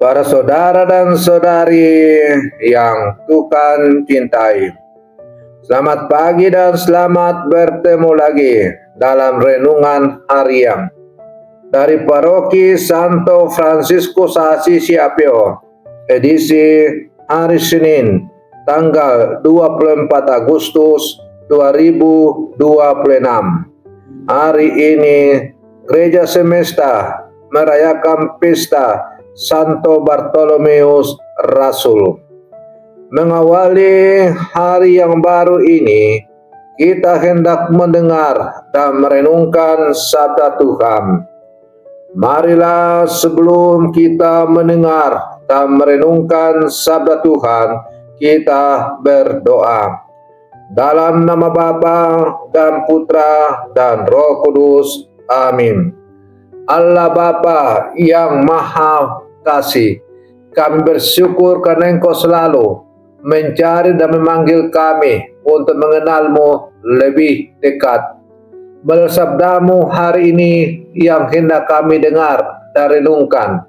Para saudara dan saudari yang Tuhan cintai, selamat pagi dan selamat bertemu lagi dalam renungan harian dari Paroki Santo Fransiskus Assisi Apio, edisi hari Senin, tanggal 24 Agustus 2026. Hari ini Gereja Semesta merayakan pesta Santo Bartolomeus Rasul. Mengawali hari yang baru ini, kita hendak mendengar dan merenungkan sabda Tuhan. Marilah sebelum kita mendengar dan merenungkan sabda Tuhan, kita berdoa. Dalam nama Bapa dan Putra dan Roh Kudus. Amin. Allah Bapa yang Maha Kasih, kami bersyukur karena Engkau selalu mencari dan memanggil kami untuk mengenal-Mu lebih dekat. Melalui sabda-Mu hari ini yang hendak kami dengar dan renungkan,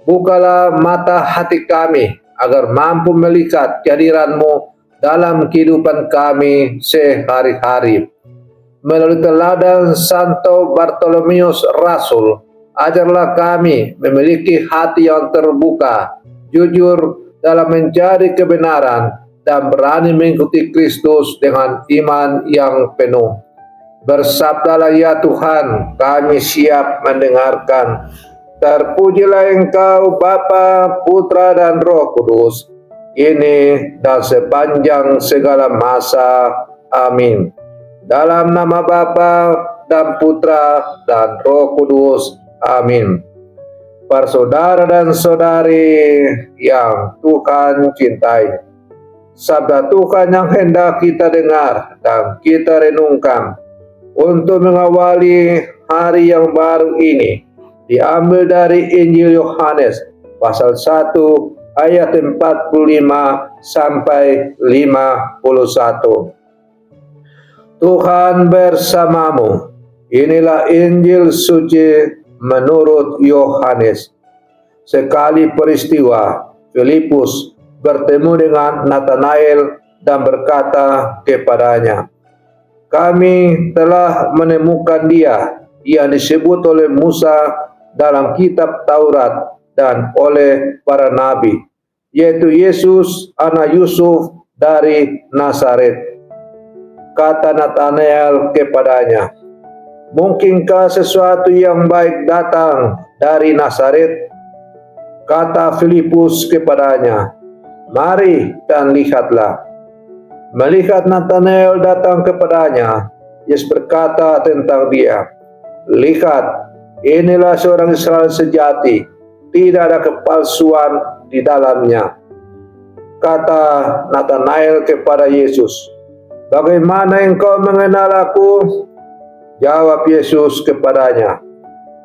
bukalah mata hati kami agar mampu melihat kehadiran-Mu dalam kehidupan kami sehari-hari. Melalui teladan Santo Bartolomeus Rasul, ajarlah kami memiliki hati yang terbuka, jujur dalam mencari kebenaran, dan berani mengikuti Kristus dengan iman yang penuh. Bersabdalah ya Tuhan, kami siap mendengarkan. Terpujilah Engkau Bapa, Putra, dan Roh Kudus, ini dan sepanjang segala masa. Amin. Dalam nama Bapa dan Putra dan Roh Kudus. Amin. Para saudara dan saudari yang Tuhan cintai, sabda Tuhan yang hendak kita dengar dan kita renungkan untuk mengawali hari yang baru ini diambil dari Injil Yohanes pasal 1 ayat 45 sampai 51. Tuhan bersamamu. Inilah Injil suci menurut Yohanes. Sekali peristiwa, Filipus bertemu dengan Nathanael dan berkata kepadanya, "Kami telah menemukan Dia yang disebut oleh Musa dalam kitab Taurat dan oleh para nabi, yaitu Yesus anak Yusuf dari Nazaret." Kata Nathanael kepadanya, "Mungkinkah sesuatu yang baik datang dari Nazaret?" Kata Filipus kepadanya, "Mari dan lihatlah." Melihat Nathanael datang kepadanya, Yesus berkata tentang dia, "Lihat, inilah seorang Israel sejati, tidak ada kepalsuan di dalamnya." Kata Nathanael kepada Yesus, "Bagaimana engkau mengenal aku?" Jawab Yesus kepadanya,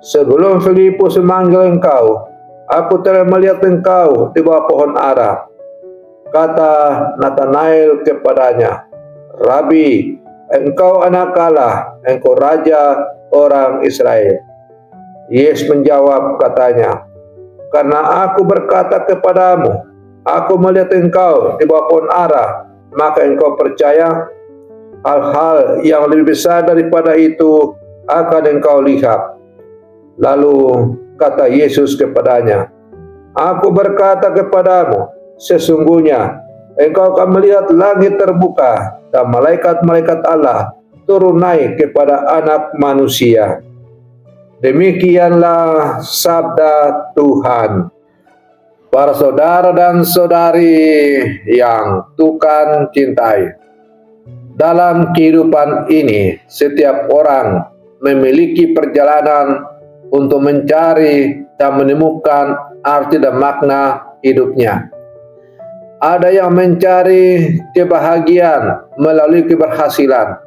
"Sebelum Filipus memanggil engkau, aku telah melihat engkau di bawah pohon ara." Kata Nathanael kepadanya, "Rabi, engkau anak Allah, engkau raja orang Israel." Yesus menjawab katanya, "Karena aku berkata kepadamu, aku melihat engkau di bawah pohon ara, maka engkau percaya? Hal-hal yang lebih besar daripada itu akan engkau lihat." Lalu kata Yesus kepadanya, "Aku berkata kepadamu, sesungguhnya engkau akan melihat langit terbuka dan malaikat-malaikat Allah turun naik kepada Anak Manusia." Demikianlah sabda Tuhan. Para saudara dan saudari yang Tuhan cintai, dalam kehidupan ini setiap orang memiliki perjalanan untuk mencari dan menemukan arti dan makna hidupnya. Ada yang mencari kebahagiaan melalui keberhasilan,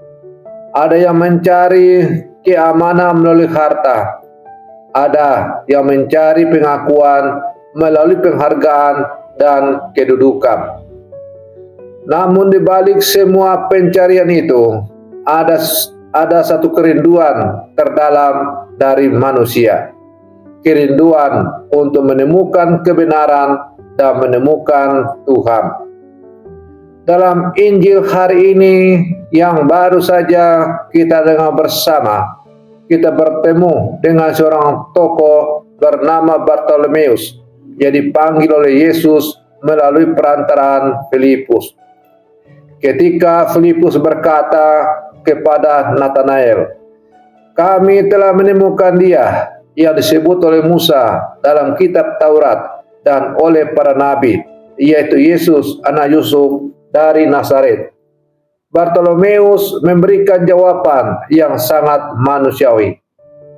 ada yang mencari keamanan melalui harta, ada yang mencari pengakuan melalui penghargaan dan kedudukan. Namun di balik semua pencarian itu, ada satu kerinduan terdalam dari manusia, kerinduan untuk menemukan kebenaran dan menemukan Tuhan. Dalam Injil hari ini yang baru saja kita dengar bersama, kita bertemu dengan seorang tokoh bernama Bartolomeus yang dipanggil oleh Yesus melalui perantaraan Filipus. Ketika Filipus berkata kepada Nathanael, "Kami telah menemukan Dia yang disebut oleh Musa dalam kitab Taurat dan oleh para nabi, yaitu Yesus anak Yusuf dari Nazaret." Bartolomeus memberikan jawaban yang sangat manusiawi.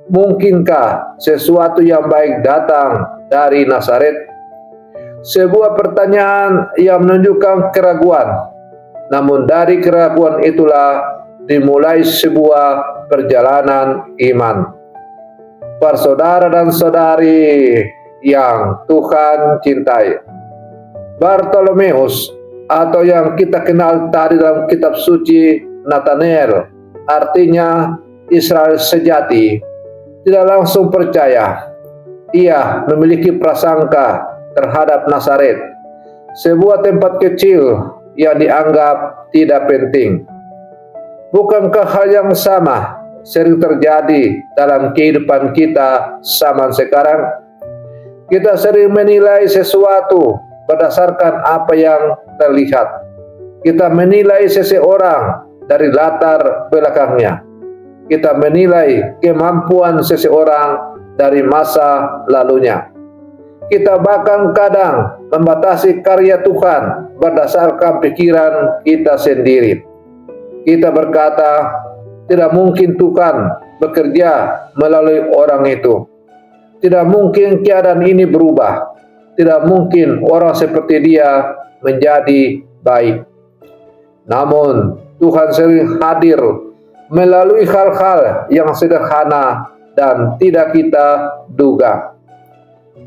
Mungkinkah sesuatu yang baik datang dari Nazaret? Sebuah pertanyaan yang menunjukkan keraguan. Namun dari keraguan itulah dimulai sebuah perjalanan iman. Para saudara dan saudari yang Tuhan cintai, Bartolomeus atau yang kita kenal tadi dalam kitab suci Nathanael, artinya Israel sejati, tidak langsung percaya. Ia memiliki prasangka terhadap Nazaret, sebuah tempat kecil yang dianggap tidak penting. Bukankah hal yang sama sering terjadi dalam kehidupan kita zaman sekarang? Kita sering menilai sesuatu berdasarkan apa yang terlihat. Kita menilai seseorang dari latar belakangnya. Kita menilai kemampuan seseorang dari masa lalunya. Kita bahkan kadang membatasi karya Tuhan berdasarkan pikiran kita sendiri. Kita berkata, tidak mungkin Tuhan bekerja melalui orang itu. Tidak mungkin keadaan ini berubah. Tidak mungkin orang seperti dia menjadi baik. Namun Tuhan sering hadir melalui hal-hal yang sederhana dan tidak kita duga.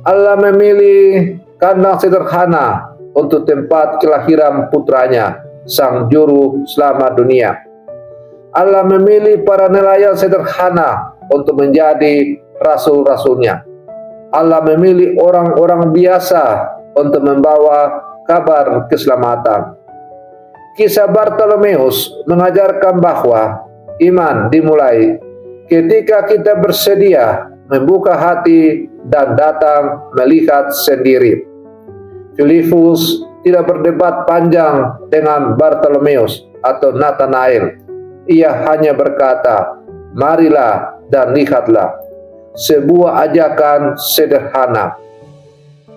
Allah memilih kandang sederhana untuk tempat kelahiran putranya, Sang Juru Selamat dunia. Allah memilih para nelayan sederhana untuk menjadi rasul-rasulnya. Allah memilih orang-orang biasa untuk membawa kabar keselamatan. Kisah Bartolomeus mengajarkan bahwa iman dimulai ketika kita bersedia membuka hati dan datang melihat sendiri. Filipus tidak berdebat panjang dengan Bartolomeus atau Nathanael. Ia hanya berkata, "Marilah dan lihatlah." Sebuah ajakan sederhana.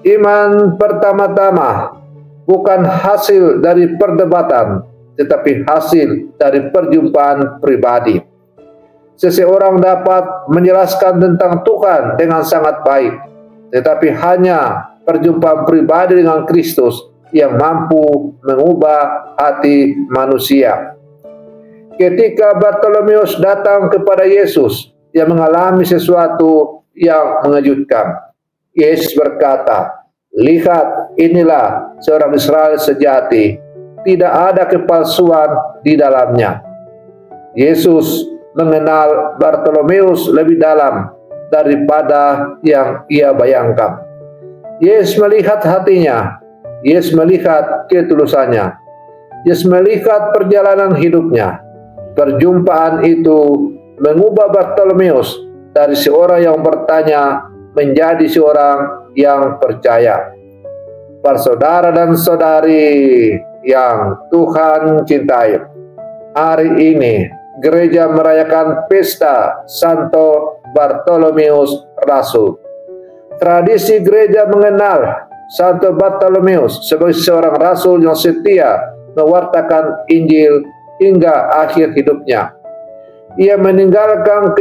Iman pertama-tama bukan hasil dari perdebatan, tetapi hasil dari perjumpaan pribadi. Seseorang dapat menjelaskan tentang Tuhan dengan sangat baik, tetapi hanya perjumpaan pribadi dengan Kristus yang mampu mengubah hati manusia. Ketika Bartolomeus datang kepada Yesus, ia mengalami sesuatu yang mengejutkan. Yesus berkata, "Lihat, inilah seorang Israel sejati, tidak ada kepalsuan di dalamnya." Yesus mengenal Bartolomeus lebih dalam daripada yang ia bayangkan. Yesus melihat hatinya, Yesus melihat ketulusannya, Yesus melihat perjalanan hidupnya. Perjumpaan itu mengubah Bartolomeus dari seorang yang bertanya menjadi seorang yang percaya. Para saudara dan saudari yang Tuhan cintai, hari ini gereja merayakan pesta Santo Bartolomeus Rasul. Tradisi gereja mengenal Santo Bartolomeus sebagai seorang rasul yang setia mewartakan Injil hingga akhir hidupnya. Ia meninggalkan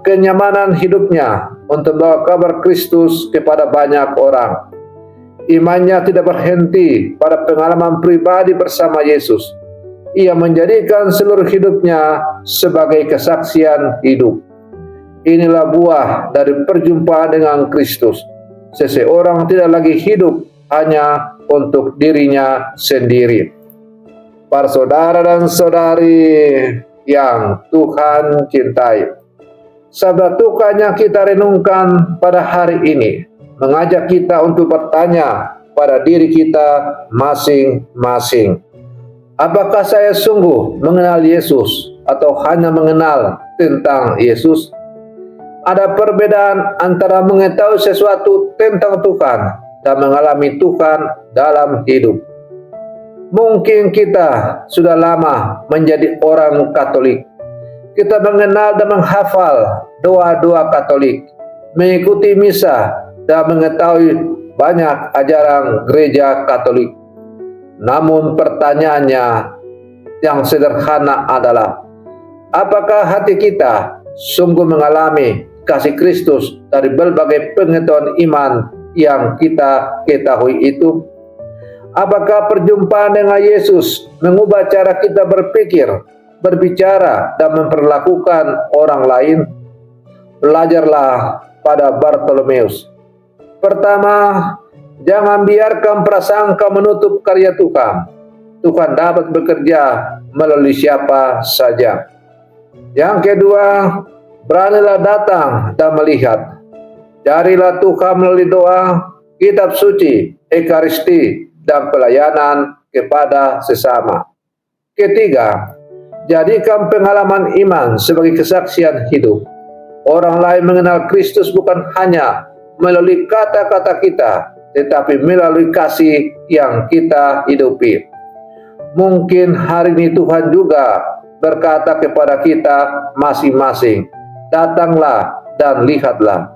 kenyamanan hidupnya untuk membawa kabar Kristus kepada banyak orang. Imannya tidak berhenti pada pengalaman pribadi bersama Yesus. Ia menjadikan seluruh hidupnya sebagai kesaksian hidup. Inilah buah dari perjumpaan dengan Kristus. Seseorang tidak lagi hidup hanya untuk dirinya sendiri. Para saudara dan saudari yang Tuhan cintai, Sabda Tuhan yang kita renungkan pada hari ini mengajak kita untuk bertanya pada diri kita masing-masing. Apakah saya sungguh mengenal Yesus atau hanya mengenal tentang Yesus? Ada perbedaan antara mengetahui sesuatu tentang Tuhan dan mengalami Tuhan dalam hidup. Mungkin kita sudah lama menjadi orang Katolik. Kita mengenal dan menghafal doa-doa Katolik, mengikuti misa, dan mengetahui banyak ajaran gereja Katolik. Namun pertanyaannya yang sederhana adalah, apakah hati kita sungguh mengalami kasih Kristus dari berbagai pengetahuan iman yang kita ketahui itu? Apakah perjumpaan dengan Yesus mengubah cara kita berpikir, berbicara, dan memperlakukan orang lain? Belajarlah pada Bartolomeus. Pertama, jangan biarkan prasangka menutup karya Tuhan. Tuhan dapat bekerja melalui siapa saja. Yang kedua, beranilah datang dan melihat. Carilah Tuhan melalui doa, kitab suci, ekaristi, dan pelayanan kepada sesama. Ketiga, jadikan pengalaman iman sebagai kesaksian hidup. Orang lain mengenal Kristus bukan hanya melalui kata-kata kita, tetapi melalui kasih yang kita hidupi. Mungkin hari ini Tuhan juga berkata kepada kita masing-masing, datanglah dan lihatlah.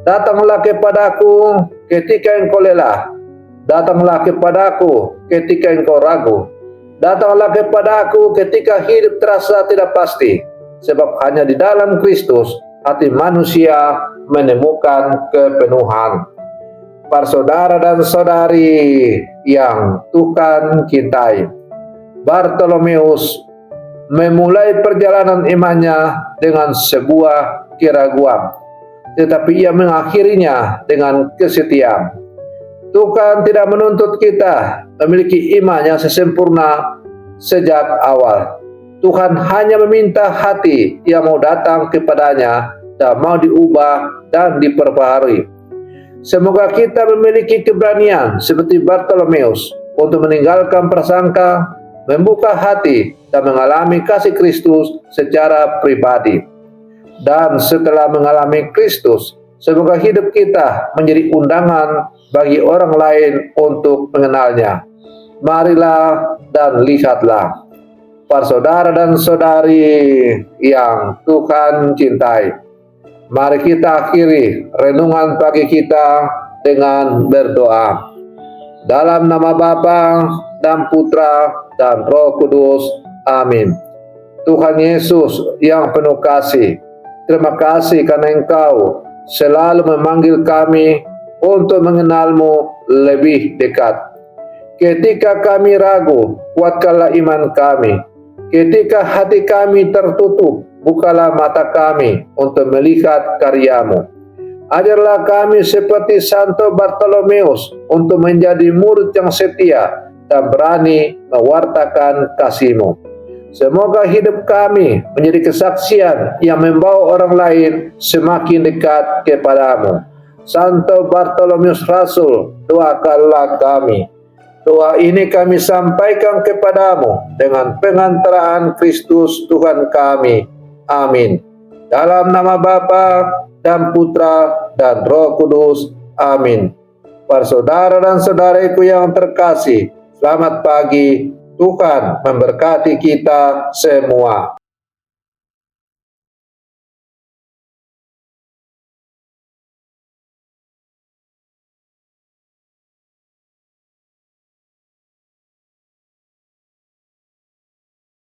Datanglah kepadaku ketika engkau lelah. Datanglah kepadaku ketika engkau ragu. Datanglah kepadaku ketika hidup terasa tidak pasti. Sebab hanya di dalam Kristus hati manusia menemukan kepenuhan. Para saudara dan saudari yang Tuhan cintai, Bartolomeus memulai perjalanan imannya dengan sebuah keraguan, tetapi ia mengakhirinya dengan kesetiaan. Tuhan tidak menuntut kita memiliki iman yang sesempurna sejak awal. Tuhan hanya meminta hati yang mau datang kepadanya dan mau diubah dan diperbaharui. Semoga kita memiliki keberanian seperti Bartolomeus untuk meninggalkan prasangka, membuka hati, dan mengalami kasih Kristus secara pribadi. Dan setelah mengalami Kristus, semoga hidup kita menjadi undangan bagi orang lain untuk mengenalnya. Marilah dan lihatlah. Para saudara dan saudari yang Tuhan cintai, mari kita akhiri renungan pagi kita dengan berdoa. Dalam nama Bapa dan Putra dan Roh Kudus. Amin. Tuhan Yesus yang penuh kasih, terima kasih karena Engkau selalu memanggil kami untuk mengenal-Mu lebih dekat. Ketika kami ragu, kuatkanlah iman kami. Ketika hati kami tertutup, bukalah mata kami untuk melihat karya-Mu. Ajarlah kami seperti Santo Bartolomeus untuk menjadi murid yang setia dan berani mewartakan kasih-Mu. Semoga hidup kami menjadi kesaksian yang membawa orang lain semakin dekat kepadamu. Santo Bartolomeus Rasul, doakanlah kami. Doa ini kami sampaikan kepadamu dengan pengantaraan Kristus Tuhan kami. Amin. Dalam nama Bapa dan Putra dan Roh Kudus. Amin. Para saudara dan saudariku yang terkasih, selamat pagi. Tuhan memberkati kita semua.